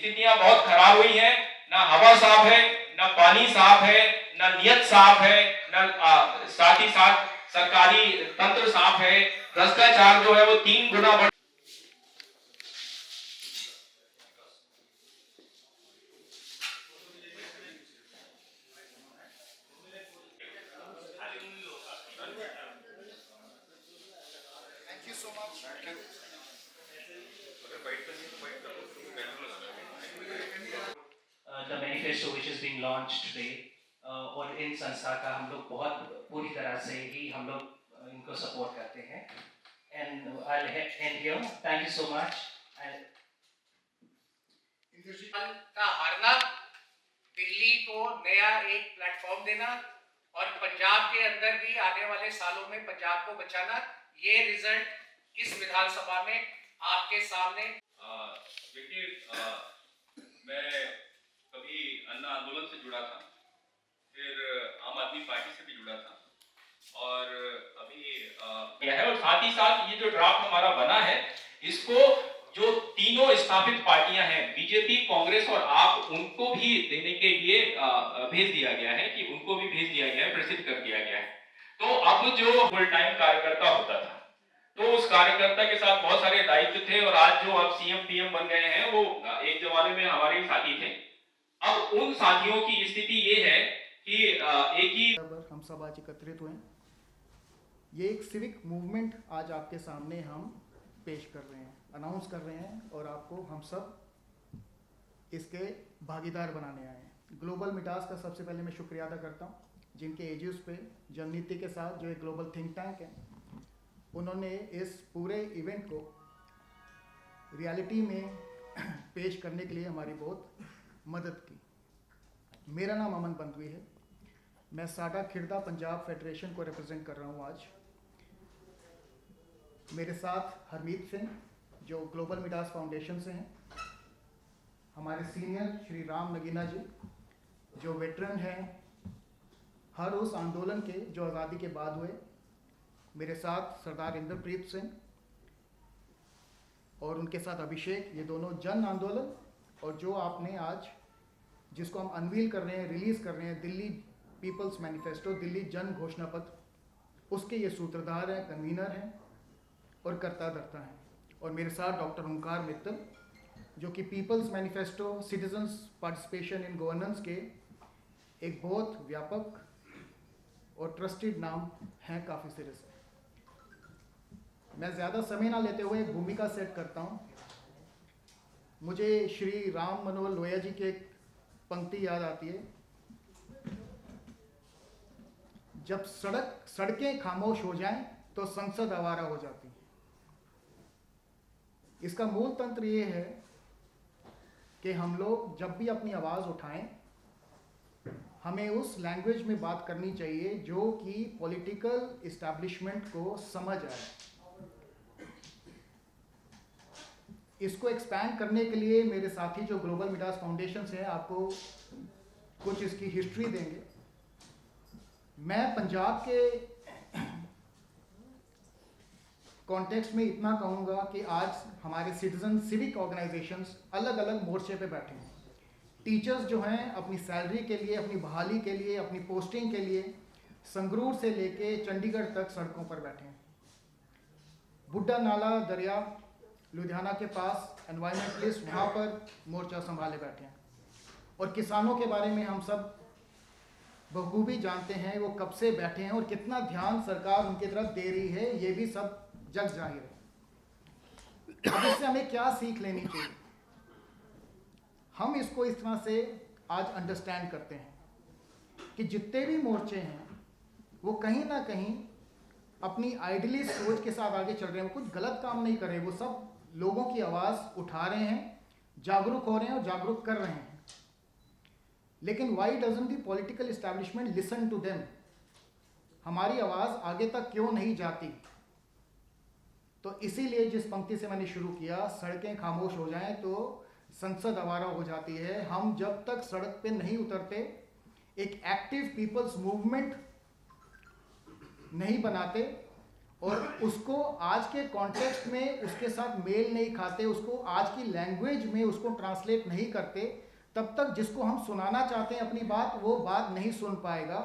स्थितियां बहुत खराब हुई हैं, ना हवा साफ है, ना पानी साफ है, ना नियत साफ है, ना साथ ही साथ सरकारी तंत्र साफ है। भ्रष्टाचार जो है वो 3 गुना बढ़ the manifesto which is being launched today और इन संस्था का हम लोग बहुत पूरी तरह से ही हम लोग इनको सपोर्ट करते हैं and I'll end here. Thank you so much. का हारना, दिल्ली को नया एक प्लेटफॉर्म देना और पंजाब के अंदर भी आने वाले सालों में पंजाब को बचाना, ये रिजल्ट इस विधानसभा में आपके सामने। देखिए, मैं कभी अन्ना आंदोलन से जुड़ा था, फिर आम आदमी पार्टी से भी जुड़ा था और अभी किया है। और साथ ही साथ ये जो ड्राफ्ट हमारा बना है, इसको जो तीनों स्थापित पार्टियां हैं, बीजेपी, कांग्रेस और आप, उनको भी देने के लिए भेज दिया गया है, कि उनको भी भेज दिया गया है, प्रसिद्ध कर दिया गया है। तो अब जो फुल टाइम कार्यकर्ता होता था, तो उस कार्यकर्ता के साथ बहुत सारे दायित्व थे, और आज जो अब सीएम पीएम बन गए हैं, वो एक जमाने में हमारे ही साथी थे। अब उन साथियों की स्थिति ये है कि एक ही हम सब आज एकत्रित हुए। ये एक सिविक मूवमेंट आज आपके सामने हम पेश कर रहे हैं, अनाउंस कर रहे हैं, और आपको हम सब इसके भागीदार बनाने आए हैं। ग्लोबल मिटास का सबसे पहले मैं शुक्रिया अदा करता हूँ, जिनके एजिस पे जननीति के साथ जो एक ग्लोबल थिंक टैंक है, उन्होंने इस पूरे इवेंट को रियलिटी में पेश करने के लिए हमारी बहुत मदद की। मेरा नाम अमन बंदवी है, मैं साडा खिरदा पंजाब फेडरेशन को रिप्रेजेंट कर रहा हूँ आज। मेरे साथ हरमीत सिंह जो ग्लोबल मिटास फाउंडेशन से हैं, हमारे सीनियर श्री राम नगीना जी जो वेटरन हैं हर उस आंदोलन के जो आज़ादी के बाद हुए, मेरे साथ सरदार इंद्रप्रीत सिंह और उनके साथ अभिषेक, ये दोनों जन आंदोलन और जो आपने आज जिसको हम अनवील कर रहे हैं, रिलीज़ कर रहे हैं, दिल्ली पीपल्स मैनिफेस्टो, दिल्ली जन घोषणा पत्र, उसके ये सूत्रधार हैं, कन्वीनर हैं और कर्ता धर्ता हैं। और मेरे साथ डॉक्टर ओंकार मित्तल जो कि people's manifesto citizens' participation in governance के एक बहुत व्यापक और ट्रस्टेड नाम हैं काफ़ी सिरे से। मैं ज़्यादा समय ना लेते हुए एक भूमिका सेट करता हूँ। मुझे श्री राम मनोहर लोहिया जी की एक पंक्ति याद आती है, जब सड़कें खामोश हो जाएं तो संसद आवारा हो जाती है। इसका मूल तंत्र ये है कि हम लोग जब भी अपनी आवाज़ उठाएं, हमें उस लैंग्वेज में बात करनी चाहिए जो कि पॉलिटिकल इस्टेब्लिशमेंट को समझ आए। इसको एक्सपैंड करने के लिए मेरे साथी जो ग्लोबल मिटास फाउंडेशन से हैं, आपको कुछ इसकी हिस्ट्री देंगे। मैं पंजाब के कॉन्टेक्स्ट में इतना कहूँगा कि आज हमारे सिटीजन सिविक ऑर्गेनाइजेशंस अलग अलग मोर्चे पे बैठे हैं। टीचर्स जो हैं अपनी सैलरी के लिए, अपनी बहाली के लिए, अपनी पोस्टिंग के लिए संगरूर से लेके चंडीगढ़ तक सड़कों पर बैठे हैं। बुड्ढा नाला दरिया लुधियाना के पास एनवायरमेंटलिस्ट वहाँ पर मोर्चा संभाले बैठे हैं। और किसानों के बारे में हम सब बखूबी जानते हैं, वो कब से बैठे हैं और कितना ध्यान सरकार उनकी तरफ दे रही है, ये भी सब जग जाहिर है। अब इससे हमें क्या सीख लेनी चाहिए? हम इसको इस तरह से आज अंडरस्टैंड करते हैं कि जितने भी मोर्चे हैं वो कहीं ना कहीं अपनी आइडियलिस्ट सोच के साथ आगे चल रहे हैं। वो कुछ गलत काम नहीं कर रहे, वो सब लोगों की आवाज़ उठा रहे हैं, जागरूक हो रहे हैं और जागरूक कर रहे हैं। लेकिन why doesn't the political establishment listen to them? हमारी आवाज़ आगे तक क्यों नहीं जाती? तो इसीलिए जिस पंक्ति से मैंने शुरू किया, सड़कें खामोश हो जाएं तो संसद आवारा हो जाती है। हम जब तक सड़क पे नहीं उतरते, एक एक्टिव पीपल्स मूवमेंट नहीं बनाते और उसको आज के कॉन्टेक्स्ट में उसके साथ मेल नहीं खाते, उसको आज की लैंग्वेज में उसको ट्रांसलेट नहीं करते, तब तक जिसको हम सुनाना चाहते हैं अपनी बात, वो बात नहीं सुन पाएगा,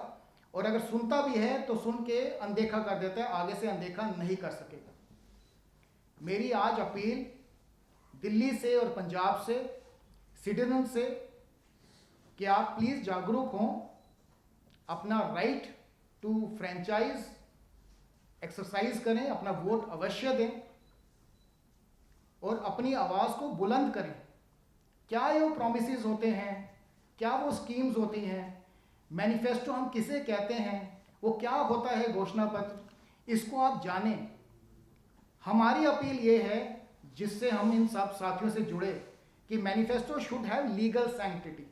और अगर सुनता भी है तो सुन के अनदेखा कर देता है, आगे से अनदेखा नहीं कर सकेगा। मेरी आज अपील दिल्ली से और पंजाब से, सिटीजन से, कि आप प्लीज़ जागरूक हों, अपना राइट टू फ्रेंचाइज एक्सरसाइज करें, अपना वोट अवश्य दें और अपनी आवाज़ को बुलंद करें। क्या ये वो प्रॉमिसेस होते हैं, क्या वो स्कीम्स होती हैं, मैनिफेस्टो हम किसे कहते हैं, वो क्या होता है घोषणा पत्र, इसको आप जानें। हमारी अपील ये है, जिससे हम इन सब साथियों से जुड़े, कि manifesto should have legal sanctity.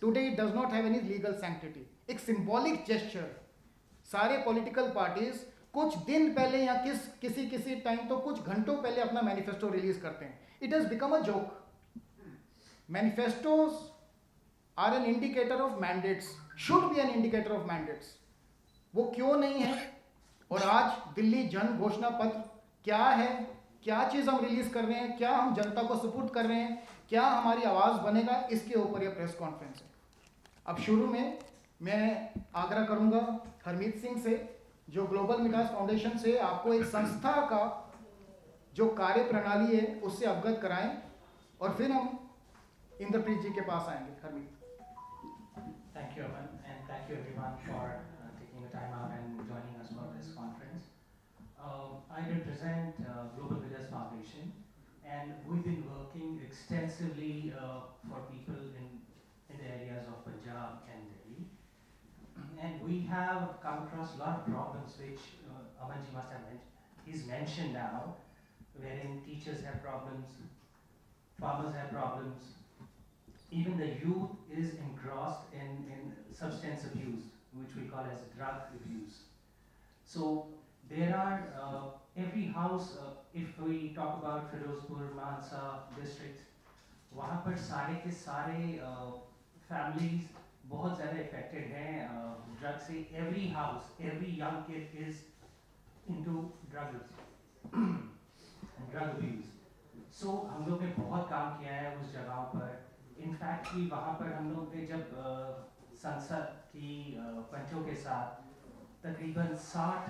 Today it does not have any legal sanctity. एक सिंबॉलिक जेस्चर। सारे पॉलिटिकल पार्टीज कुछ दिन पहले या किसी टाइम तो कुछ घंटों पहले अपना मैनिफेस्टो रिलीज करते हैं। It has become a joke. Manifestos are an indicator of mandates, should be an indicator of mandates. वो क्यों नहीं है? और आज दिल्ली जन घोषणा पत्र क्या है, क्या चीज़ हम रिलीज कर रहे हैं, क्या हम जनता को सुपुर्द कर रहे हैं, क्या हमारी आवाज़ बनेगा, इसके ऊपर यह प्रेस कॉन्फ्रेंस है। अब शुरू में मैं आग्रह करूंगा हरमीत सिंह से, जो ग्लोबल मिडास फाउंडेशन से आपको एक संस्था का जो कार्य प्रणाली है उससे अवगत कराएं, और फिर हम इंद्रप्रीत जी के पास आएंगे। Harmeet. Thank you, Aman, and thank you everyone for taking the time out and joining us for this conference. I represent Global Leaders Foundation, and we've been working extensively for people in the areas of Punjab and Delhi. And we have come across a lot of problems which Amanji must have he's mentioned now, wherein teachers have problems, farmers have problems, even the youth is engrossed in substance abuse, which we call as drug abuse. So there are every house, if we talk about Firozpur, Mansa districts, वहाँ पर सारे के सारे families बहुत ज़्यादा affected हैं drug से. Every house, every young kid is into drug abuse. So हम लोग ने बहुत काम किया है उस जगहों पर. इनफैक्ट कि वहाँ पर हम लोग ने जब संसद की पंचों के साथ तकरीबन 60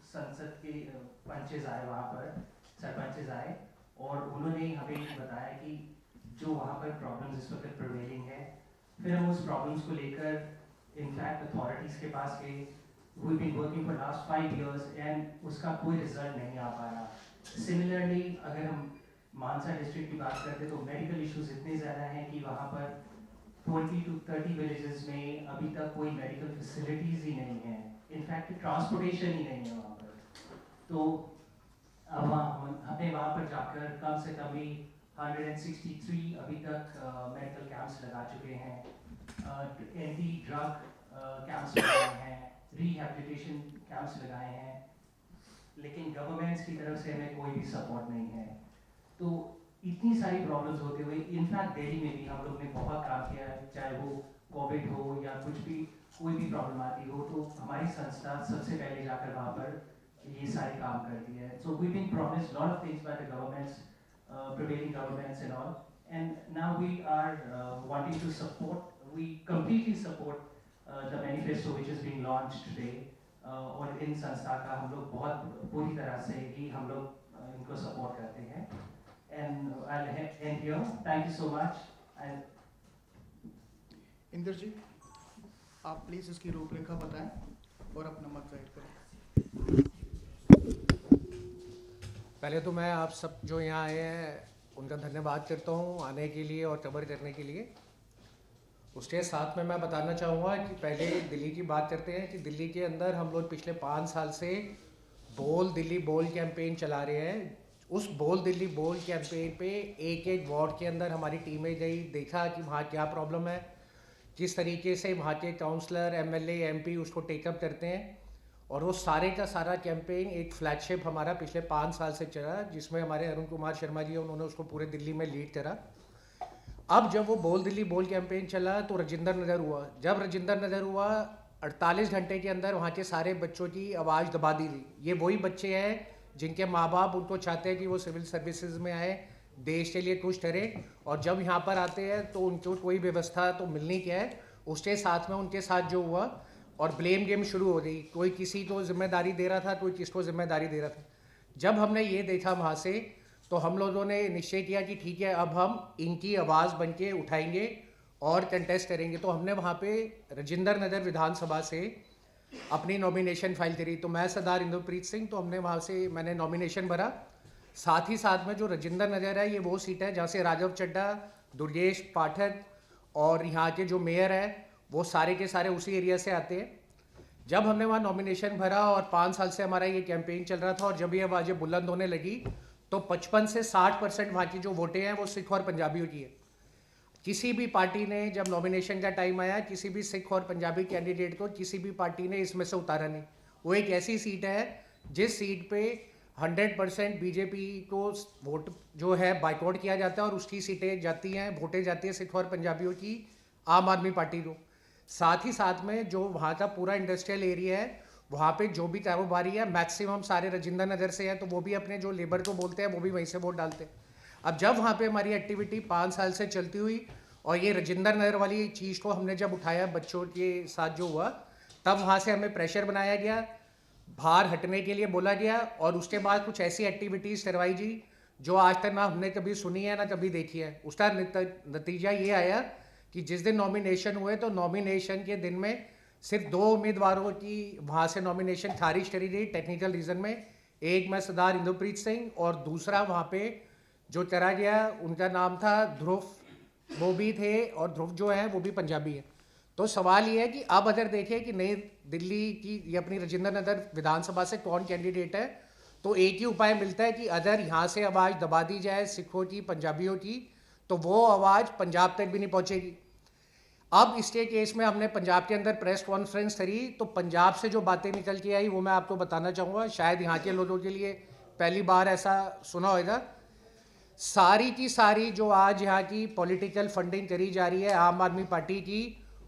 संसद के पंचेज आए, वहाँ पर सरपंचेज आए, और उन्होंने हमें बताया कि जो वहाँ पर प्रॉब्लम्स इस वक्त प्रिवेलिंग है, फिर हम उस प्रॉब्लम्स को लेकर इनफैक्ट अथॉरिटीज़ के पास गए. We been working for last 5 years and उसका कोई रिजल्ट नहीं आ पा रहा. सिमिलरली अगर हम मानसा डिस्ट्रिक्ट की बात करते तो मेडिकल इश्यूज इतने ज़्यादा हैं कि वहाँ पर 20 to 30 विलेजेस में अभी तक कोई मेडिकल फैसिलिटीज़ ही नहीं है. इनफैक्ट ट्रांसपोर्टेशन ही नहीं है वहाँ पर. तो अब हमने वहाँ पर जाकर कम से कम भी 163 अभी तक मेडिकल कैंप्स लगा चुके हैं, एंटी ड्रग कैंप्स लगाए हैं, रिहेबिलिटेशन कैंप्स लगाए हैं, लेकिन गवर्नमेंट्स की तरफ से हमें कोई भी सपोर्ट नहीं है. तो इतनी सारी प्रॉब्लम्स होते हुए इनफैक्ट दिल्ली में भी हम लोग ने बहुत काम किया है, चाहे वो कोविड हो या कुछ भी कोई भी प्रॉब्लम आती हो, तो हमारी संस्था सबसे पहले जाकर वहाँ पर ये सारे काम करती है. So we been promised lot of things by the governments, prevailing governments and all, and now we are wanting to support, we completely support the manifesto which is being launched today. और इन संस्था का हम लोग बहुत पूरी तरह से ही हम लोग इनको सपोर्ट करते हैं. And I'll end here. Thank you so much. Indra जी, आप प्लीज़ इसकी रूपरेखा बताएं और अपना मत जाहिर करें. पहले तो मैं आप सब जो यहाँ आए हैं उनका धन्यवाद करता हूँ आने के लिए और कवर करने के लिए. उसके साथ में मैं बताना चाहूँगा कि पहले दिल्ली की बात करते हैं कि दिल्ली के अंदर हम लोग पिछले 5 साल से बोल दिल्ली बोल कैंपेन चला रहे हैं. उस बोल दिल्ली बोल कैंपेन पे एक वार्ड के अंदर हमारी टीमें गई, देखा कि वहाँ क्या प्रॉब्लम है, किस तरीके से वहाँ के काउंसलर, एमएलए, एमपी उसको टेकअप करते हैं. और वो सारे का सारा कैंपेन एक फ्लैगशिप हमारा पिछले 5 साल से चला, जिसमें हमारे अरुण कुमार शर्मा जी उन्होंने उसको पूरे दिल्ली में लीड करा. अब जब वो बोल दिल्ली बोल कैंपेन चला तो राजेंद्र नगर हुआ. जब राजेंद्र नगर हुआ 48 घंटे के अंदर वहाँ के सारे बच्चों की आवाज़ दबा दी गई। ये वही बच्चे हैं जिनके माँ बाप उनको चाहते हैं कि वो सिविल सर्विसेज में आए, देश के लिए कुछ करे, और जब यहाँ पर आते हैं तो उनको कोई व्यवस्था तो मिलनी क्या है। उसके साथ में उनके साथ जो हुआ और ब्लेम गेम शुरू हो गई, कोई किसी को जिम्मेदारी दे रहा था, कोई किसको जिम्मेदारी दे रहा था। जब हमने ये देखा वहाँ से तो हम लोगों ने निश्चय किया कि ठीक है, अब हम इनकी आवाज़ बन के उठाएंगे और कंटेस्ट करेंगे। तो हमने वहाँ पे राजेंद्र नगर विधानसभा से अपनी नॉमिनेशन फाइल करी। तो मैं सरदार इंद्रप्रीत सिंह, तो हमने वहाँ से मैंने नॉमिनेशन भरा। साथ ही साथ में जो राजेंद्र नगर है, ये वो सीट है जहाँ से राघव चड्ढा, दुर्गेश पाठक और यहाँ के जो मेयर है वो सारे के सारे उसी एरिया से आते हैं। जब हमने वहाँ नॉमिनेशन भरा और 5 साल से हमारा ये कैंपेन चल रहा था, और जब ये आवाज़ें बुलंद होने लगी तो 55 से 60% वहाँ की जो वोटें हैं वो सिख और पंजाबियों की है। किसी भी पार्टी ने जब नॉमिनेशन का टाइम आया, किसी भी सिख और पंजाबी कैंडिडेट को किसी भी पार्टी ने इसमें से उतारा नहीं। वो एक ऐसी सीट है जिस सीट पे 100% बीजेपी को वोट जो है बाइकआउट किया जाता है, और उसकी सीटें जाती हैं, वोटें जाती हैं सिख और पंजाबियों की आम आदमी पार्टी को। साथ ही साथ में जो वहाँ का पूरा इंडस्ट्रियल एरिया है, वहाँ पे जो भी कारोबारी है मैक्सिमम सारे राजेंद्र नगर से है, तो वो भी अपने जो लेबर को बोलते हैं वो भी वहीं से वोट डालते हैं। अब जब वहाँ पे हमारी एक्टिविटी 5 साल से चलती हुई और ये राजेंद्र नगर वाली चीज़ को हमने जब उठाया बच्चों के साथ जो हुआ, तब वहाँ से हमें प्रेशर बनाया गया, बाहर हटने के लिए बोला गया, और उसके बाद कुछ ऐसी एक्टिविटीज़ करवाई जी जो आज तक ना हमने कभी सुनी है ना कभी देखी है। उसका नतीजा ये आया कि जिस दिन नॉमिनेशन हुए तो नॉमिनेशन के दिन में सिर्फ 2 उम्मीदवारों की वहाँ से नॉमिनेशन खारिज करी गई टेक्निकल रीज़न में। एक मैं सरदार इंद्रप्रीत सिंह और दूसरा वहाँ पे जो चला गया उनका नाम था ध्रुव, वो भी थे, और ध्रुव जो है वो भी पंजाबी है। तो सवाल ये है कि अब अगर देखें कि नई दिल्ली की ये अपनी राजेंद्र नगर विधानसभा से कौन कैंडिडेट है, तो एक ही उपाय मिलता है कि अगर यहाँ से आवाज़ दबा दी जाए सिखों की, पंजाबियों की, तो वो आवाज़ पंजाब तक भी नहीं पहुँचेगी। अब इसके केस में हमने पंजाब के अंदर प्रेस कॉन्फ्रेंस करी, तो पंजाब से जो बातें निकल के आई वो मैं आपको बताना चाहूँगा, शायद यहाँ के लोगों के लिए पहली बार ऐसा सुना होगा। सारी की सारी जो आज यहाँ की पॉलिटिकल फंडिंग करी जा रही है आम आदमी पार्टी की,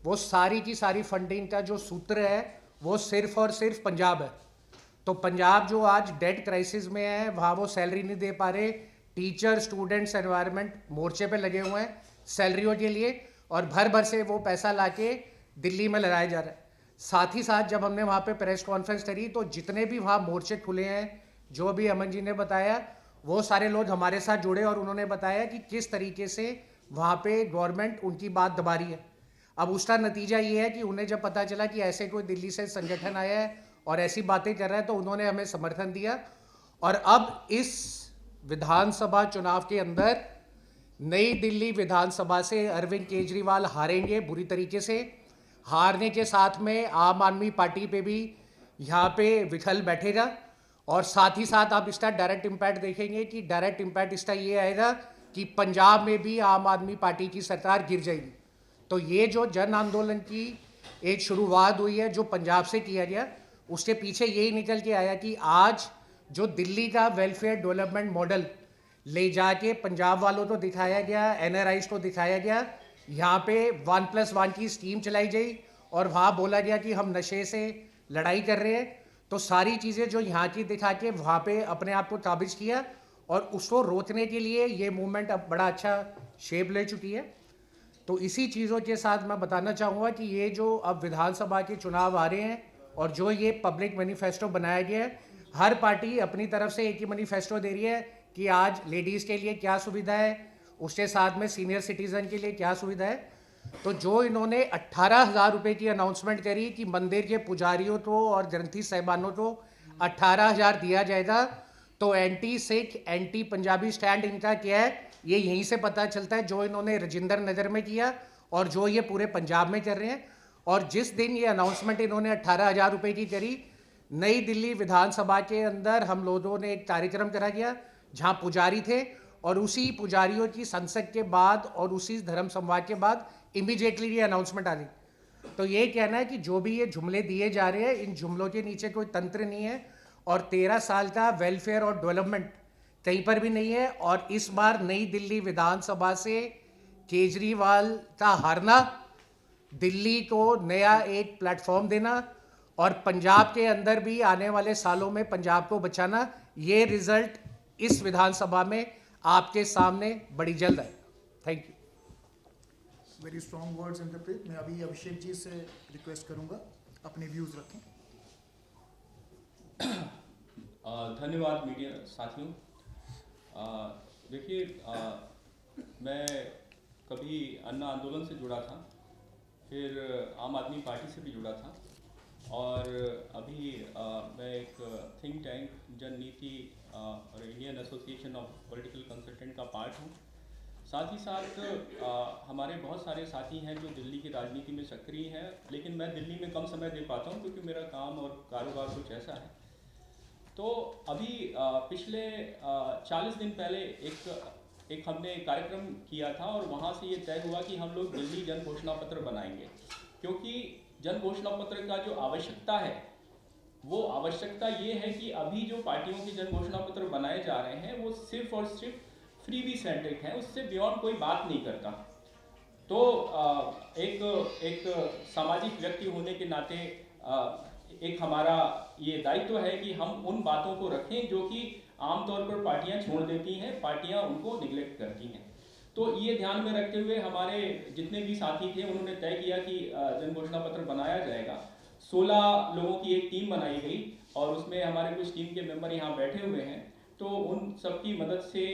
वो सारी की सारी फंडिंग का जो सूत्र है वो सिर्फ और सिर्फ पंजाब है। तो पंजाब जो आज डेट क्राइसिस में है, वहाँ वो सैलरी नहीं दे पा रहे, टीचर स्टूडेंट्स एनवायरनमेंट मोर्चे पे लगे हुए हैं सैलरियों के लिए, और भर भर से वो पैसा लाके दिल्ली में लगाया जा रहा है। साथ ही साथ जब हमने वहाँ पे प्रेस कॉन्फ्रेंस करी तो जितने भी वहाँ मोर्चे खुले हैं, जो भी अमन जी ने बताया, वो सारे लोग हमारे साथ जुड़े और उन्होंने बताया कि किस तरीके से वहाँ पे गवर्नमेंट उनकी बात दबा रही है। अब उसका नतीजा ये है कि उन्हें जब पता चला कि ऐसे कोई दिल्ली से संगठन आया है और ऐसी बातें कर रहा है, तो उन्होंने हमें समर्थन दिया। और अब इस विधानसभा चुनाव के अंदर नई दिल्ली विधानसभा से अरविंद केजरीवाल हारेंगे बुरी तरीके से। हारने के साथ में आम आदमी पार्टी पे भी यहाँ पे विखल बैठेगा, और साथ ही साथ आप इसका डायरेक्ट इम्पैक्ट देखेंगे कि डायरेक्ट इम्पैक्ट इसका ये आएगा कि पंजाब में भी आम आदमी पार्टी की सरकार गिर जाएगी। तो ये जो जन आंदोलन की एक शुरुआत हुई है जो पंजाब से किया गया, उसके पीछे यही निकल के आया कि आज जो दिल्ली का वेलफेयर डेवलपमेंट मॉडल ले जाके पंजाब वालों को दिखाया गया, एनआरआईज को दिखाया गया, यहाँ पे 1+1 की स्कीम चलाई गई और वहाँ बोला गया कि हम नशे से लड़ाई कर रहे हैं। तो सारी चीज़ें जो यहाँ की दिखा के वहाँ पे अपने आप को काबिज किया, और उसको रोकने के लिए ये मूवमेंट अब बड़ा अच्छा शेप ले चुकी है। तो इसी चीज़ों के साथ मैं बताना चाहूँगा कि ये जो अब विधानसभा के चुनाव आ रहे हैं और जो ये पब्लिक मैनिफेस्टो बनाया गया है, हर पार्टी अपनी तरफ से एक ही मैनिफेस्टो दे रही है कि आज लेडीज़ के लिए क्या सुविधा है, उसके साथ में सीनियर सिटीज़न के लिए क्या सुविधा है। तो जो इन्होंने 18,000 रुपये की अनाउंसमेंट करी कि मंदिर के पुजारियों को और ग्रंथी साहिबानों को 18,000 दिया जाएगा, तो anti Sikh anti Punjabi stand इनका क्या है ये यहीं से पता चलता है, जो इन्होंने राजेंद्र नगर में किया और जो ये पूरे पंजाब में कर रहे हैं। और जिस दिन ये अनाउंसमेंट इन्होंने 18,000 रुपये की करी, नई दिल्ली विधानसभा के अंदर हम लोगों ने एक कार्यक्रम करा गया जहाँ पुजारी थे, और उसी पुजारियों की संसद के बाद और उसी धर्म संवाद के बाद इमीडिएटली ये अनाउंसमेंट आ गई। तो ये कहना है कि जो भी ये जुमले दिए जा रहे हैं, इन जुमलों के नीचे कोई तंत्र नहीं है, और 13 साल का वेलफेयर और डेवलपमेंट कहीं पर भी नहीं है। और इस बार नई दिल्ली विधानसभा से केजरीवाल का हारना दिल्ली को नया एक प्लेटफॉर्म देना और पंजाब के अंदर भी आने वाले सालों में पंजाब को बचाना, ये रिजल्ट इस विधानसभा में आपके सामने बड़ी जल्द है। Thank you. Very strong words interpret. मैं अभी अभिषेक जी से रिक्वेस्ट करूंगा अपने व्यूज़ रखें। धन्यवाद मीडिया साथियों। देखिए, मैं कभी अन्ना आंदोलन से जुड़ा था, फिर आम आदमी पार्टी से भी जुड़ा था, और अभी मैं एक थिंक टैंक जन नीति और Indian association of political consultant का पार्ट हूँ। साथ ही साथ हमारे बहुत सारे साथी हैं जो दिल्ली की राजनीति में सक्रिय हैं, लेकिन मैं दिल्ली में कम समय दे पाता हूँ क्योंकि मेरा काम और कारोबार कुछ ऐसा है। तो अभी पिछले 40 दिन पहले एक हमने कार्यक्रम किया था और वहाँ से ये तय हुआ कि हम लोग दिल्ली जन घोषणा पत्र बनाएंगे, क्योंकि जन घोषणा पत्र का जो आवश्यकता है वो आवश्यकता ये है कि अभी जो पार्टियों के जन घोषणा पत्र बनाए जा रहे हैं वो सिर्फ और सिर्फ फ्रीबी सेंट्रिक है, उससे बियॉन्ड कोई बात नहीं करता। तो एक सामाजिक व्यक्ति होने के नाते एक हमारा ये दायित्व है कि हम उन बातों को रखें जो कि आमतौर पर पार्टियां छोड़ देती हैं, पार्टियां उनको निगलेक्ट करती हैं। तो ये ध्यान में रखते हुए हमारे जितने भी साथी थे उन्होंने तय किया कि जन घोषणा पत्र बनाया जाएगा। 16 लोगों की एक टीम बनाई गई और उसमें हमारे कुछ टीम के मेंबर यहाँ बैठे हुए हैं। तो उन सबकी मदद से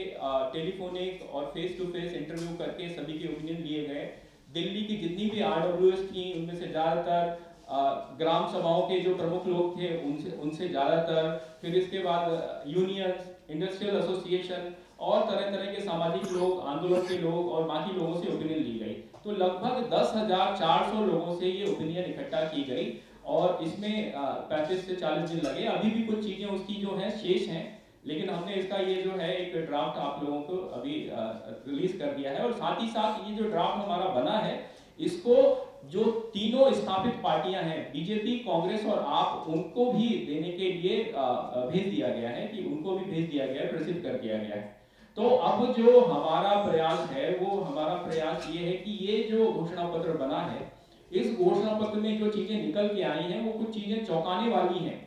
टेलीफोनिक और फेस टू फेस इंटरव्यू करके सभी के ओपिनियन लिए गए। दिल्ली की जितनी भी RWS थी उनमें से ज़्यादातर ग्राम सभाओं के जो प्रमुख लोग थे उनसे ज़्यादातर, फिर इसके बाद यूनियन, इंडस्ट्रियल एसोसिएशन और तरह तरह के सामाजिक लोग, आंदोलन के लोग और बाकी लोगों से ओपिनियन ली गई। तो लगभग 10,400 लोगों से ये ओपिनियन इकट्ठा की गई और इसमें 35 से 40 दिन लगे। अभी भी कुछ चीज़ें उसकी जो हैं शेष हैं, लेकिन हमने इसका ये जो है एक ड्राफ्ट आप लोगों को अभी रिलीज कर दिया है। और साथ ही साथ ये जो ड्राफ्ट हमारा बना है इसको जो तीनों स्थापित पार्टियां हैं, बीजेपी, कांग्रेस और आप, उनको भी देने के लिए भेज दिया गया है, कि उनको भी भेज दिया गया है, प्रसिद्ध कर दिया गया है। तो अब जो हमारा प्रयास है वो हमारा प्रयास ये है कि ये जो घोषणा पत्र बना है, इस घोषणा पत्र में जो चीजें निकल के आई हैं वो कुछ चीजें चौंकाने वाली हैं।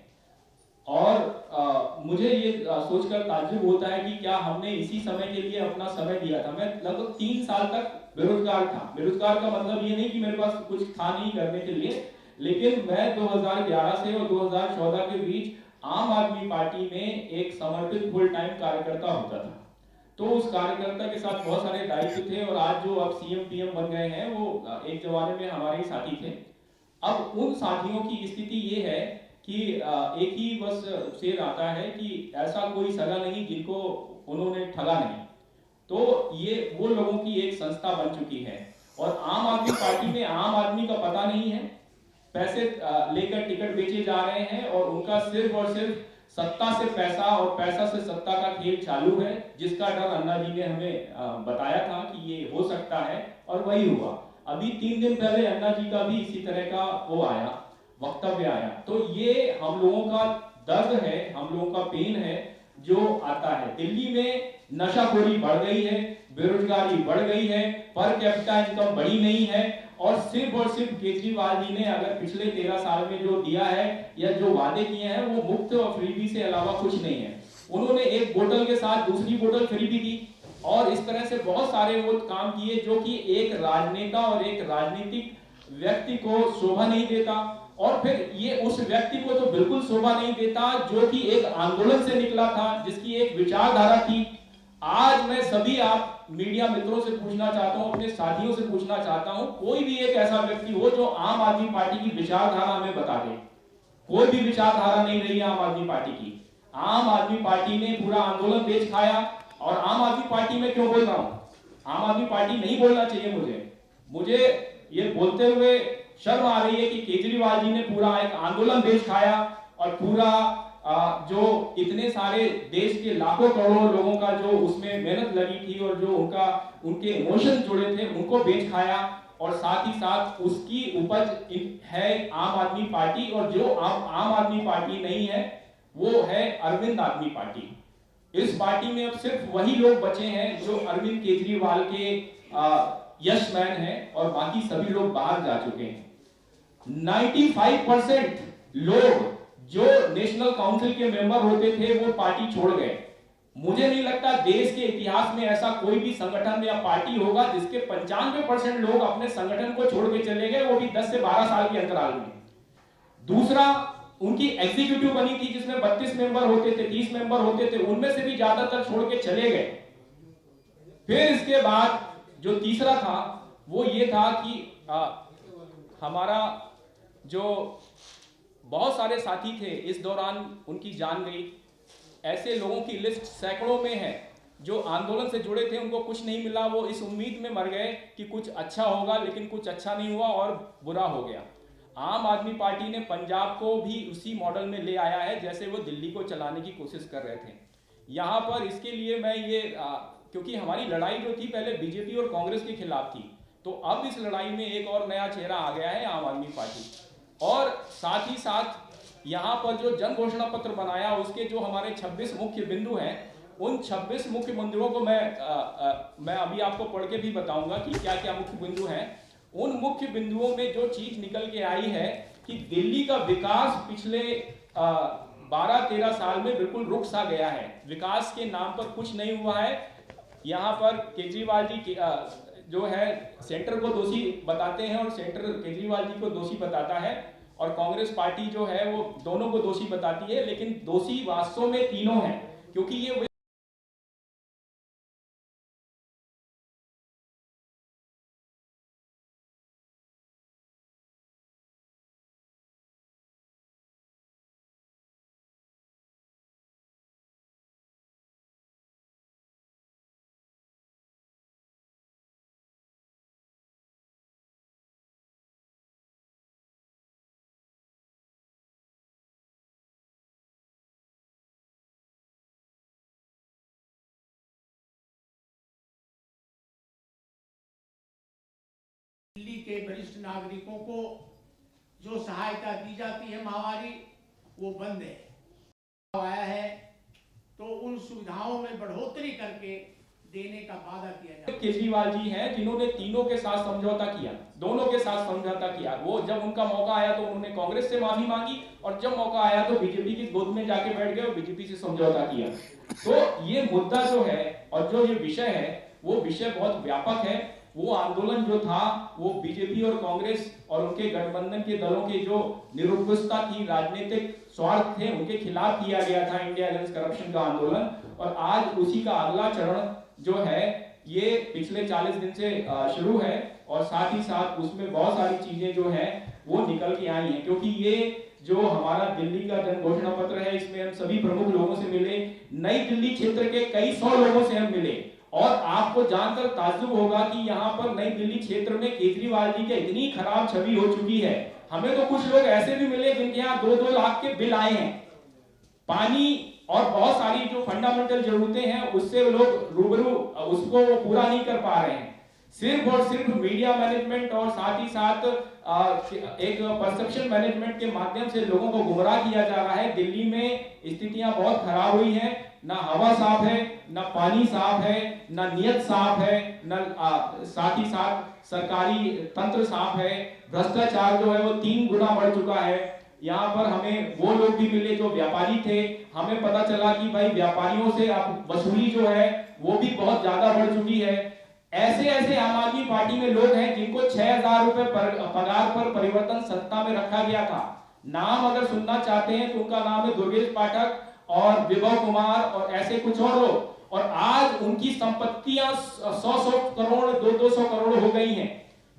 और मुझे ये सोचकर ताज्जुब होता है कि क्या हमने इसी समय के लिए अपना समय दिया था। मैं लगभग 3 साल तक बेरोजगार था। बेरोजगार का मतलब ये नहीं कि मेरे पास कुछ था नहीं करने के लिए, लेकिन मैं 2011 से और 2014 के बीच आम आदमी पार्टी में एक समर्पित फुल टाइम कार्यकर्ता होता था। तो उस कार्यकर्ता के साथ बहुत सारे दायित्व थे और आज जो अब CM PM बन गए हैं वो एक जमाने में हमारे ही साथी थे। अब उन साथियों की स्थिति ये है कि एक ही बस शेर आता है कि ऐसा कोई सगा नहीं जिनको उन्होंने ठगा नहीं। तो ये वो लोगों की एक संस्था बन चुकी है और आम आदमी पार्टी में आम आदमी का पता नहीं है। पैसे लेकर टिकट बेचे जा रहे हैं और उनका सिर्फ और सिर्फ सत्ता से पैसा और पैसा से सत्ता का खेल चालू है, जिसका डर अन्ना जी ने हमें बताया था कि ये हो सकता है और वही हुआ। अभी 3 दिन पहले अन्ना जी का भी इसी तरह का वो आया, वक्तव्य आया। तो ये हम लोगों का दर्द है, हम लोगों का पेन है जो आता है। दिल्ली में नशाखोरी बढ़ गई है, बेरोजगारी बढ़ गई है, पर कैपिटा इनकम बढ़ी नहीं है और सिर्फ केजरीवाल जी ने अगर पिछले 13 साल में जो दिया है या जो वादे किए हैं वो मुफ्त और फ्रीबी से अलावा कुछ नहीं है। उन्होंने एक बोतल के साथ दूसरी बोतल फ्री भी दी और इस तरह से बहुत सारे वो काम किए जो कि एक राजनेता और एक राजनीतिक व्यक्ति को शोभा नहीं देता। और फिर ये उस व्यक्ति को तो बिल्कुल शोभा नहीं देता जो कि एक आंदोलन से निकला था, जिसकी एक विचारधारा थी। आज मैं सभी आप मीडिया मित्रों से पूछना चाहता हूं, अपने साथियों से पूछना चाहता हूं, कोई भी एक ऐसा व्यक्ति हो जो आम आदमी पार्टी की विचारधारा हमें बता दे। कोई भी विचारधारा नहीं रही आम आदमी पार्टी की। आम आदमी पार्टी ने पूरा आंदोलन बेच खाया। और आम आदमी पार्टी में क्यों बोल रहा हूं, आम आदमी पार्टी नहीं बोलना चाहिए मुझे ये बोलते हुए शर्म आ रही है कि केजरीवाल जी ने पूरा एक आंदोलन बेच खाया और पूरा जो इतने सारे देश के लाखों करोड़ों लोगों का जो उसमें मेहनत लगी थी और जो उनके इमोशन जुड़े थे उनको बेच खाया। और साथ ही साथ उसकी उपज है आम आदमी पार्टी, और जो आम आदमी पार्टी नहीं है वो है अरविंद आदमी पार्टी। इस पार्टी में अब सिर्फ वही लोग बचे हैं जो अरविंद केजरीवाल के यश मैन है और बाकी सभी लोग बाहर जा चुके हैं। 95% लोग जो नेशनल काउंसिल के मेंबर होते थे वो पार्टी छोड़ गए। मुझे नहीं लगता देश के इतिहास में ऐसा कोई भी संगठन या पार्टी होगा जिसके 95% लोग अपने संगठन को छोड़ के चले गए, वो भी 10 से 12 साल के अंतराल में। दूसरा, उनकी एग्जीक्यूटिव बनी थी जिसमें 32 मेंबर होते थे, 30 मेंबर होते थे, उनमें से भी ज्यादातर छोड़ के चले गए। फिर इसके बाद जो तीसरा था वो ये था कि हमारा जो बहुत सारे साथी थे इस दौरान उनकी जान गई। ऐसे लोगों की लिस्ट सैकड़ों में है जो आंदोलन से जुड़े थे, उनको कुछ नहीं मिला, वो इस उम्मीद में मर गए कि कुछ अच्छा होगा, लेकिन कुछ अच्छा नहीं हुआ और बुरा हो गया। आम आदमी पार्टी ने पंजाब को भी उसी मॉडल में ले आया है जैसे वो दिल्ली को चलाने की कोशिश कर रहे थे। यहाँ पर इसके लिए मैं ये क्योंकि हमारी लड़ाई जो थी पहले बीजेपी और कांग्रेस के खिलाफ थी, तो अब इस लड़ाई में एक और नया चेहरा आ गया है, आम आदमी पार्टी। और साथ ही साथ यहाँ पर जो जन घोषणा पत्र बनाया उसके जो हमारे 26 मुख्य बिंदु हैं, उन 26 मुख्य बिंदुओं को मैं अभी आपको पढ़ के भी बताऊंगा कि क्या क्या मुख्य बिंदु हैं। उन मुख्य बिंदुओं में जो चीज निकल के आई है कि दिल्ली का विकास पिछले 12-13 साल में बिल्कुल रुक सा गया है, विकास के नाम पर कुछ नहीं हुआ है। यहाँ पर केजरीवाल जी जो है सेंटर को दोषी बताते हैं और सेंटर केजरीवाल जी को दोषी बताता है, और कांग्रेस पार्टी जो है वो दोनों को दोषी बताती है, लेकिन दोषी वास्तव में तीनों हैं, क्योंकि ये दिल्ली के वरिष्ठ नागरिकों को जो सहायता दी जाती है माहवारी, वो बंद है। आया है तो उन सुविधाओं में बढ़ोतरी करके देने का वादा किया जाए। केजरीवाल जी हैं जिन्होंने तीनों के साथ समझौता किया, दोनों के साथ समझौता किया। वो जब उनका मौका आया तो उन्होंने कांग्रेस से माफी मांगी, और जब मौका आया तो बीजेपी की गोद में जाके बैठ गए और बीजेपी से समझौता किया। तो ये मुद्दा जो है और जो ये विषय है वो विषय बहुत व्यापक है। वो आंदोलन जो था वो बीजेपी और कांग्रेस और उनके गठबंधन के दलों की जो निरुपस्था थी, राजनीतिक स्वार्थ थे, उनके खिलाफ किया गया था इंडिया अगेंस्ट करप्शन का आंदोलन। और आज उसी का अगला चरण जो है ये पिछले 40 दिन से शुरू है, और साथ ही साथ उसमें बहुत सारी चीजें जो है वो निकल के आई हैं। क्योंकि ये जो हमारा दिल्ली का जन घोषणा पत्र है इसमें हम सभी प्रमुख लोगों से मिले, नई दिल्ली क्षेत्र के कई 100 लोगों से हम मिले, और आपको जानकर ताज्जुब होगा कि यहाँ पर नई दिल्ली क्षेत्र में केजरीवाल जी की इतनी खराब छवि हो चुकी है। हमें तो कुछ लोग ऐसे भी मिले जिनके यहाँ 2-2 लाख के बिल आए हैं, पानी और बहुत सारी जो फंडामेंटल जरूरतें हैं उससे लोग रूबरू उसको पूरा नहीं कर पा रहे हैं। सिर्फ और सिर्फ मीडिया मैनेजमेंट और साथ ही साथ एक परसेप्शन मैनेजमेंट के माध्यम से लोगों को गुमराह किया जा रहा है। दिल्ली में स्थितियां बहुत खराब हुई हैं, ना हवा साफ है, ना पानी साफ है, ना नियत साफ है, ना साथ ही साथ सरकारी तंत्र साफ है। भ्रष्टाचार जो है वो 3 गुना बढ़ चुका है। यहाँ पर हमें वो लोग भी मिले जो व्यापारी थे, हमें पता चला कि भाई व्यापारियों से अब वसूली जो है वो भी बहुत ज्यादा बढ़ चुकी है। ऐसे ऐसे आम आदमी पार्टी में लोग हैं जिनको 6000 रुपए पगार पर परिवर्तन सत्ता में रखा गया था। नाम अगर सुनना चाहते हैं तो उनका नाम है दुर्गेश पाठक और विभव कुमार और ऐसे कुछ और लोग, और आज उनकी संपत्तियां 100 करोड़ 200 करोड़ हो गई हैं।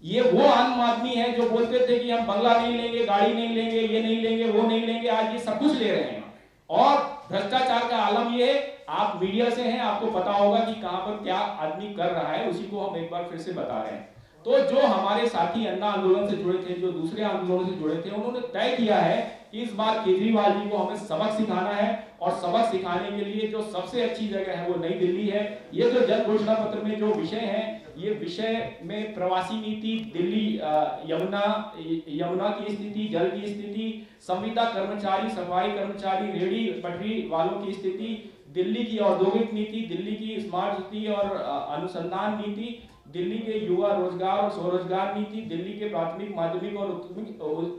ये वो आम आदमी है जो बोलते थे कि हम बंगला नहीं लेंगे, गाड़ी नहीं लेंगे, ये नहीं लेंगे, वो नहीं लेंगे, आज ये सब कुछ ले रहे हैं। और भ्रष्टाचार का आलम ये है, आप मीडिया से हैं, आपको पता होगा कि कहां पर क्या आदमी कर रहा है, उसी को हम एक बार फिर से बता रहे हैं। तो जो हमारे साथी अन्ना आंदोलन से जुड़े थे, जो दूसरे आंदोलन से जुड़े थे, उन्होंने तय किया है कि इस बार केजरीवाल जी को हमें सबक सिखाना है, और सबक सिखाने के लिए जो सबसे अच्छी जगह है वो नई दिल्ली है। ये जो जन घोषणा पत्र में जो विषय हैं, ये विषय में प्रवासी नीति, दिल्ली यमुना की स्थिति, जल की स्थिति, संविदा कर्मचारी, सफाई कर्मचारी, रेहड़ी पटरी वालों की स्थिति, दिल्ली की औद्योगिक नीति, दिल्ली की स्मार्ट सिटी और अनुसंधान नीति, दिल्ली के युवा रोजगार और स्वरोजगार नीति, दिल्ली के प्राथमिक माध्यमिक और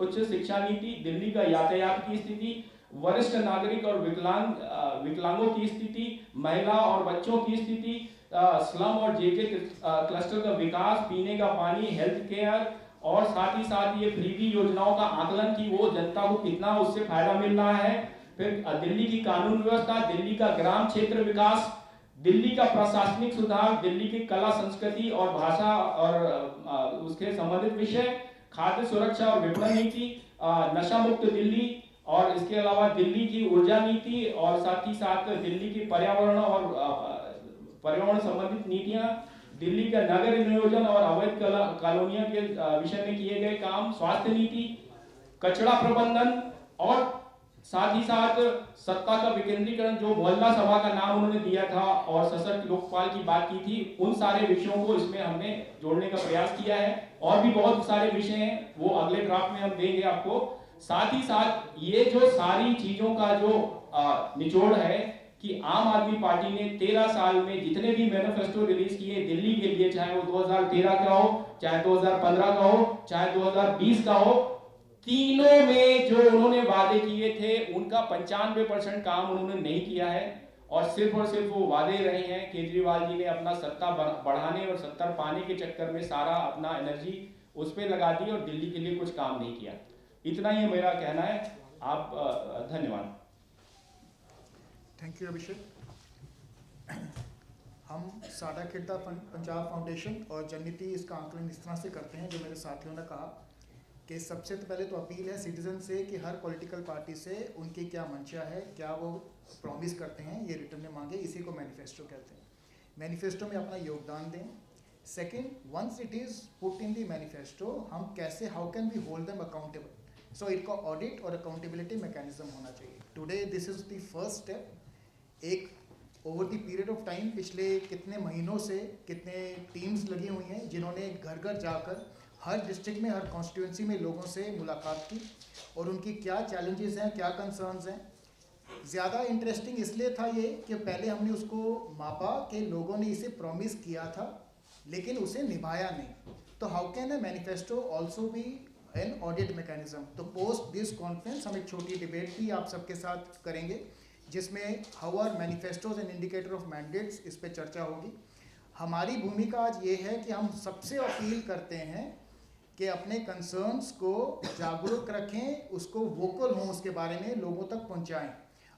उच्च शिक्षा नीति, दिल्ली का यातायात की स्थिति, वरिष्ठ नागरिक और विकलांगों की स्थिति, महिला और बच्चों की स्थिति, स्लम और जेके क्लस्टर का विकास, पीने का पानी, हेल्थ केयर और साथ ही साथ ये फ्रीबी योजनाओं का आकलन कि वो जनता को कितना उससे फायदा मिल रहा है। फिर दिल्ली की कानून व्यवस्था, दिल्ली का ग्राम क्षेत्र विकास, दिल्ली का प्रशासनिक सुधार, दिल्ली की कला संस्कृति और भाषा और उसके संबंधित विषय, खाद्य सुरक्षा और विपणन नीति, नशा मुक्त दिल्ली और इसके अलावा दिल्ली की ऊर्जा नीति और साथ ही साथ दिल्ली की पर्यावरण और पर्यावरण संबंधित नीतियां, दिल्ली का नगर नियोजन और अवैध कॉलोनियों के विषय में किए गए काम, स्वास्थ्य नीति, कचरा प्रबंधन और साथ ही साथ सत्ता का विकेंद्रीकरण, जो मोहल्ला सभा का नाम उन्होंने दिया था और सशक्त लोकपाल की बात की थी, उन सारे विषयों को इसमें हमने जोड़ने का प्रयास किया है। और भी बहुत सारे विषय हैं, वो अगले ड्राफ्ट में हम देंगे आपको। साथ ही साथ ये जो सारी चीजों का जो निचोड़ है कि आम आदमी पार्टी ने 13 साल में जितने भी मैनिफेस्टो रिलीज किए दिल्ली के लिए, चाहे वो 2013 का हो, चाहे 2015 का हो, चाहे 2020 का हो, तीनों में जो उन्होंने वादे किए थे उनका 95% काम उन्होंने नहीं किया है और सिर्फ वो वादे रहे हैं। केजरीवाल जी ने अपना सत्ता बढ़ाने और सत्ता पाने के चक्कर में सारा अपना एनर्जी उस पर लगा दी और दिल्ली के लिए कुछ काम नहीं किया। इतना ही मेरा कहना है। आप धन्यवाद। थैंक यू अभिषेक। हम साडा खिड़ता पंजाब फाउंडेशन और जननीति इसका आंकलन इस तरह से करते हैं, जो मेरे साथियों ने कहा कि सबसे पहले तो अपील है सिटीजन से कि हर पॉलिटिकल पार्टी से उनकी क्या मंशा है, क्या वो प्रॉमिस करते हैं, ये रिटर्न में मांगे। इसी को मैनिफेस्टो कहते हैं। मैनिफेस्टो में अपना योगदान दें। Second, once it is put in the manifesto, हम कैसे, how can we hold them accountable. So इनका ऑडिट और अकाउंटेबिलिटी मैकेनिज्म होना चाहिए। Today this is the first step. एक over the period of time, पिछले कितने महीनों से कितने टीम्स लगी हुई हैं जिन्होंने घर घर जाकर हर डिस्ट्रिक्ट में, हर कॉन्स्टिट्यूंसी में लोगों से मुलाकात की और उनकी क्या चैलेंजेस हैं, क्या कंसर्न्स हैं। ज़्यादा इंटरेस्टिंग इसलिए था ये कि पहले हमने उसको मापा कि लोगों ने इसे प्रॉमिस किया था लेकिन उसे निभाया नहीं। तो how can a manifesto also be an audit mechanism. तो पोस्ट दिस कॉन्फ्रेंस हम एक छोटी डिबेट भी आप सबके साथ करेंगे जिसमें how are manifestos and indicator of mandates, इस पे चर्चा होगी। हमारी भूमिका आज ये है कि हम सबसे अपील करते हैं कि अपने कंसर्न्स को जागरूक रखें, उसको वोकल हों, उसके बारे में लोगों तक पहुंचाएं।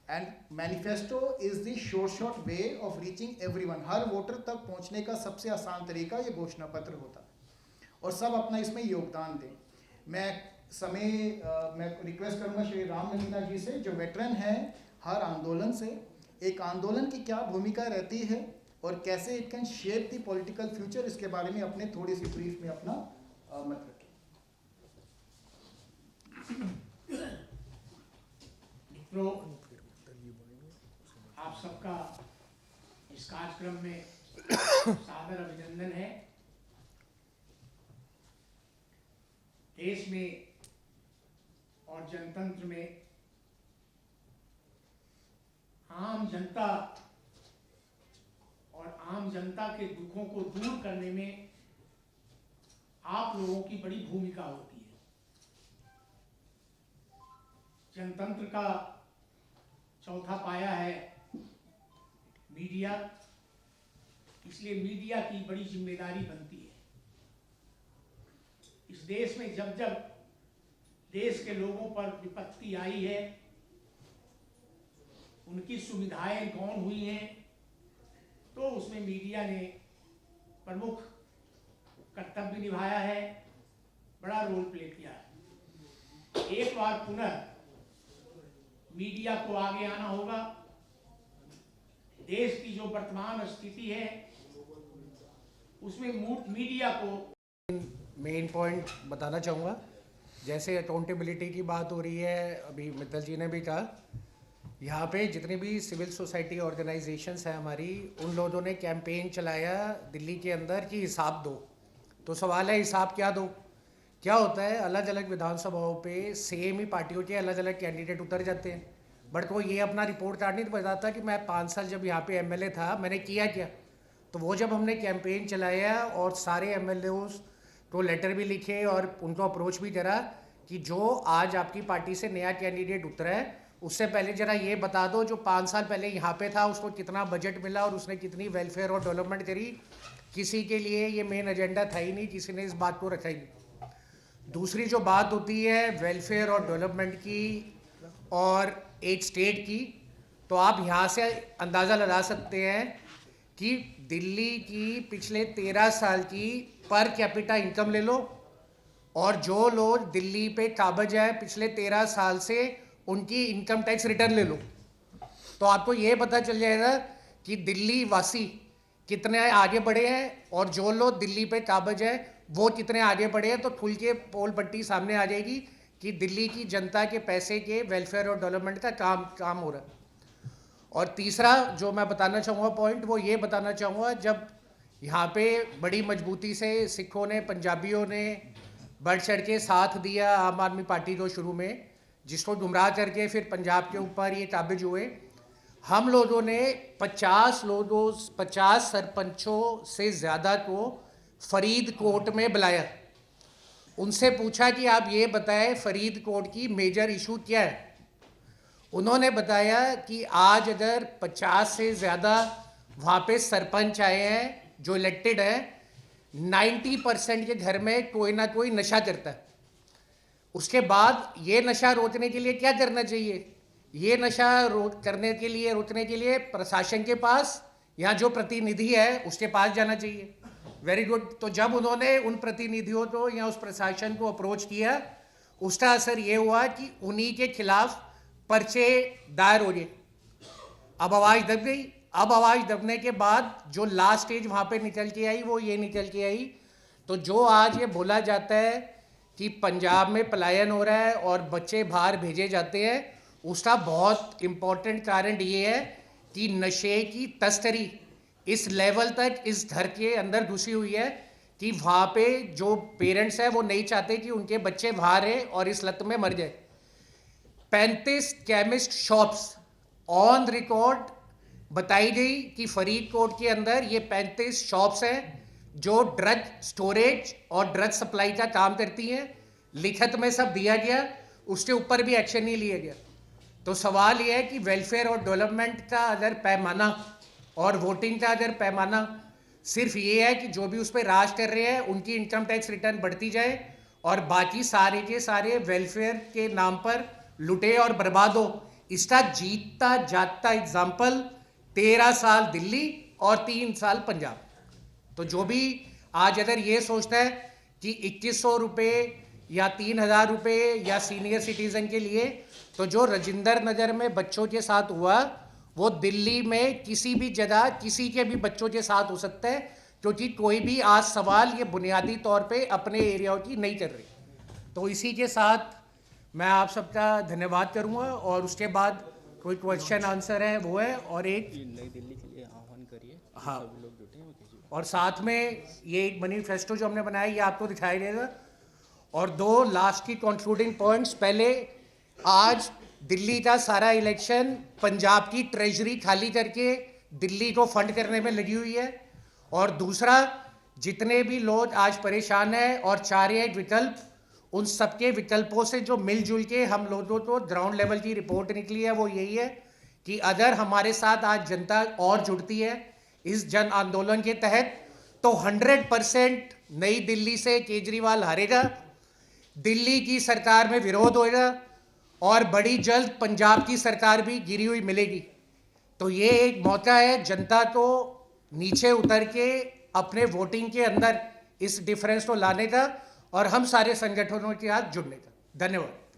And manifesto is the sure shot way of reaching everyone. Her voter तक पहुंचने का सबसे आसान तरीका ये घोषणा पत्र होता है और सब अपना इसमें योगदान दें। मैं रिक्वेस्ट करूंगा श्री राम नगीना जी से, जो वेटरन हैं हर आंदोलन से, एक आंदोलन की क्या भूमिका रहती है और कैसे it can shape the political future, इसके बारे में अपने थोड़ी सी ब्रीफ में अपना मत रखें। मित्रों, आप सबका इस कार्यक्रम में सादर अभिनंदन है। देश में और जनतंत्र में आम जनता और आम जनता के दुखों को दूर करने में आप लोगों की बड़ी भूमिका होती है। जनतंत्र का चौथा पाया है मीडिया, इसलिए मीडिया की बड़ी जिम्मेदारी बनती है। इस देश में जब जब देश के लोगों पर विपत्ति आई है, उनकी सुविधाएं गौण हुई हैं, तो उसमें मीडिया ने प्रमुख कर्तव्य निभाया है, बड़ा रोल प्ले किया है। एक बार पुनः मीडिया को आगे आना होगा। देश की जो वर्तमान स्थिति है उसमें मीडिया को मेन पॉइंट बताना चाहूँगा। जैसे अकाउंटेबिलिटी की बात हो रही है, अभी मित्तल जी ने भी कहा, यहाँ पे जितने भी सिविल सोसाइटी ऑर्गेनाइजेशंस हैं हमारी, उन लोगों ने कैंपेन चलाया दिल्ली के अंदर कि हिसाब दो। तो सवाल है हिसाब क्या दो। क्या होता है, अलग अलग विधानसभाओं पे सेम ही पार्टियों के अलग अलग कैंडिडेट उतर जाते हैं, बट वो ये अपना रिपोर्ट कार्ड नहीं बताता कि मैं 5 साल जब यहाँ पे एमएलए था मैंने किया क्या। तो वो जब हमने कैंपेन चलाया और सारे MLAs को लेटर भी लिखे और उनको अप्रोच भी करा कि जो आज आपकी पार्टी से नया कैंडिडेट उतरा है उससे पहले जरा ये बता दो जो 5 साल पहले यहाँ पे था उसको कितना बजट मिला और उसने कितनी वेलफेयर और डेवलपमेंट करी। किसी के लिए ये मेन एजेंडा था ही नहीं, किसी ने इस बात को रखा ही नहीं। दूसरी जो बात होती है वेलफेयर और डेवलपमेंट की और एक स्टेट की, तो आप यहाँ से अंदाज़ा लगा सकते हैं कि दिल्ली की पिछले 13 साल की पर कैपिटा इनकम ले लो और जो लोग दिल्ली पे काबज है पिछले 13 साल से उनकी इनकम टैक्स रिटर्न ले लो, तो आपको ये पता चल जाएगा कि दिल्ली वासी कितने आगे बढ़े हैं और जो लोग दिल्ली पे काबज है वो कितने आगे बढ़े हैं। तो खुल के पोल पट्टी सामने आ जाएगी कि दिल्ली की जनता के पैसे के वेलफेयर और डेवलपमेंट का काम हो रहा है। और तीसरा जो मैं बताना चाहूँगा पॉइंट वो ये बताना चाहूँगा, जब यहाँ पे बड़ी मजबूती से सिखों ने पंजाबियों ने बढ़ चढ़ के साथ दिया आम आदमी पार्टी को शुरू में, जिसको गुमराह करके फिर पंजाब के ऊपर ये काबिज हुए, हम लोगों ने 50 सरपंचों से ज़्यादा को फरीदकोट में बुलाया। उनसे पूछा कि आप ये बताएं फरीदकोट की मेजर इशू क्या है। उन्होंने बताया कि आज अगर 50 से ज़्यादा वहाँ पे सरपंच आए हैं जो इलेक्टेड हैं, 90% के घर में कोई ना कोई नशा करता है। उसके बाद ये नशा रोकने के लिए क्या करना चाहिए? ये नशा रोकने के लिए प्रशासन के पास या जो प्रतिनिधि है उसके पास जाना चाहिए। Very good. तो जब उन्होंने उन प्रतिनिधियों को या उस प्रशासन को अप्रोच किया, उसका असर ये हुआ कि उन्हीं के खिलाफ पर्चे दायर हो गए। अब आवाज़ दब गई। अब आवाज़ दबने के बाद जो लास्ट स्टेज वहाँ पे निकल के आई वो ये निकल के आई, तो जो आज ये बोला जाता है कि पंजाब में पलायन हो रहा है और बच्चे बाहर भेजे जाते हैं, उसका बहुत इम्पोर्टेंट कारण ये है कि नशे की तस्करी इस लेवल तक इस घर के अंदर घुसी हुई है कि वहाँ पे जो पेरेंट्स हैं वो नहीं चाहते कि उनके बच्चे बाहर हैं और इस लत में मर जाए। 35 केमिस्ट शॉप्स ऑन रिकॉर्ड बताई गई कि फरीदकोट के अंदर ये 35 शॉप्स हैं जो ड्रग स्टोरेज और ड्रग सप्लाई का काम करती हैं। लिखत में सब दिया गया, उसके ऊपर भी एक्शन नहीं लिया गया। तो सवाल ये है कि वेलफेयर और डेवलपमेंट का अगर पैमाना और वोटिंग का अगर पैमाना सिर्फ ये है कि जो भी उस पर राज कर रहे हैं उनकी इनकम टैक्स रिटर्न बढ़ती जाए और बाकी सारे के सारे वेलफेयर के नाम पर लुटे और बर्बाद हो, इसका जीतता जागता एग्जाम्पल 13 साल दिल्ली और 3 साल पंजाब। तो जो भी आज अगर ये सोचता है कि 2100 रुपये या 3000 रुपये या सीनियर सिटीज़न के लिए, तो जो राजेंद्र नगर में बच्चों के साथ हुआ वो दिल्ली में किसी भी जगह किसी के भी बच्चों के साथ हो सकता है, क्योंकि कोई भी आज सवाल ये बुनियादी तौर पे अपने एरिया की नहीं कर रही। तो इसी के साथ मैं आप सबका धन्यवाद करूँगा और उसके बाद कोई क्वेश्चन आंसर है वो है, और एक नई दिल्ली के लिए आह्वान करिए। हाँ, सब लोग जुटे हैं कीजिए। और साथ में ये एक मैनिफेस्टो जो हमने बनाया ये आपको दिखाई देगा। और 2 लास्ट की कंक्लूडिंग पॉइंट्स। पहले, आज दिल्ली का सारा इलेक्शन पंजाब की ट्रेजरी खाली करके दिल्ली को फंड करने में लगी हुई है। और दूसरा, जितने भी लोग आज परेशान हैं और चाह रहे हैं विकल्प, उन सबके विकल्पों से जो मिलजुल के हम लोगों को ग्राउंड लेवल की रिपोर्ट निकली है वो यही है कि अगर हमारे साथ आज जनता और जुड़ती है इस जन आंदोलन के तहत, तो 100% नई दिल्ली से केजरीवाल हारेगा, दिल्ली की सरकार में विरोध होगा और बड़ी जल्द पंजाब की सरकार भी गिरी हुई मिलेगी। तो ये एक मौका है जनता को नीचे उतर के अपने वोटिंग के अंदर इस डिफरेंस को लाने का और हम सारे संगठनों के साथ जुड़ने का। धन्यवाद।